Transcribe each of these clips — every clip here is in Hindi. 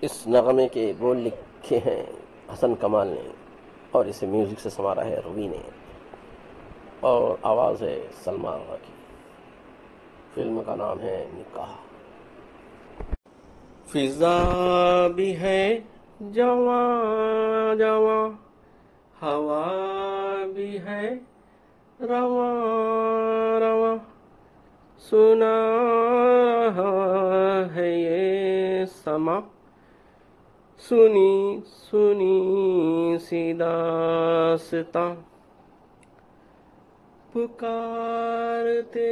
इस नगमे के बोल लिखे हैं हसन कमाल ने और इसे म्यूज़िक से संवारा है रवि ने और आवाज़ है सलमान आगा की। फिल्म का नाम है निकाह। फिजा भी है जवा जवा, हवा भी है रवा रवा, सुना रहा है ये समा, सुनी सुनी सी दास्तां, पुकारते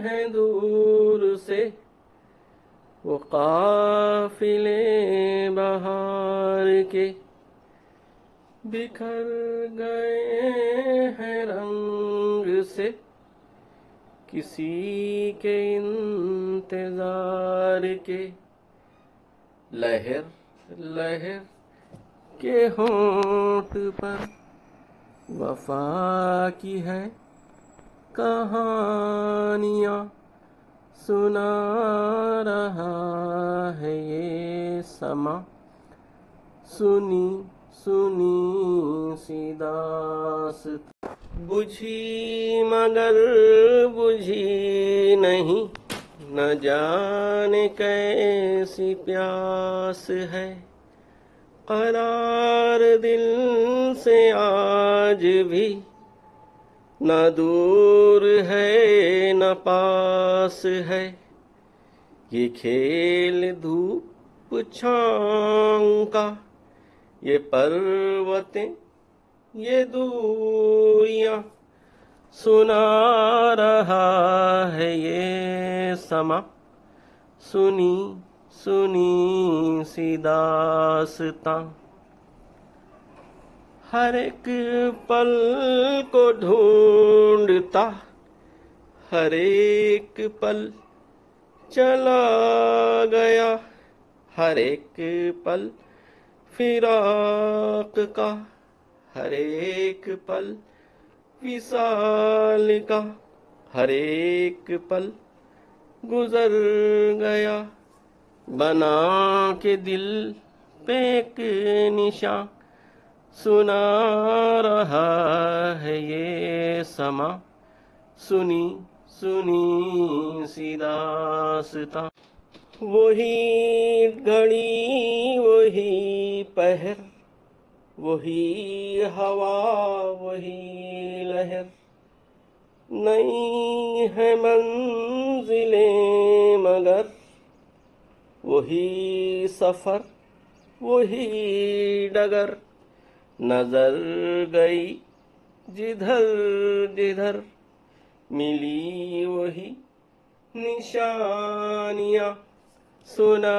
हैं दूर से वो काफिले बहार के, बिखर गए हैं रंग से किसी के इंतजार के, लहर लहर के होंठ पर वफा की है कहानियाँ, सुना रहा है ये समा, सुनी सुनी सी दास्तां, बुझी मगर बुझी नहीं, न जाने कैसी प्यास है, करार दिल से आज भी न दूर है न पास है, ये खेल धूप छाँव का, ये पर्वतें ये दूरियां, सुना रहा है ये समा, सुनी सुनी सी दास्तां, हर एक पल को ढूंढता हर एक पल चला गया, हर एक पल फिराक का, हर एक पल विसाल का, हर एक पल गुजर गया, बना के दिल पे एक निशान, सुना रहा है ये समा, सुनी सुनी सी दास्तां, वही घड़ी वही पहर, वही हवा वही लहर, नई है मंजिलें मगर वही सफर वही डगर, नजर गई जिधर जिधर मिली वही निशानियां, सुना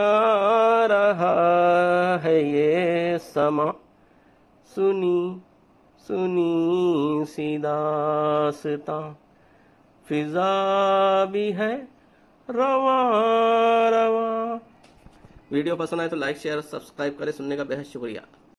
रहा है ये समा, सुनी सुनी सी दास्तां, फिजा भी है रवा रवा। वीडियो पसंद आए तो लाइक शेयर सब्सक्राइब करें। सुनने का बेहद शुक्रिया।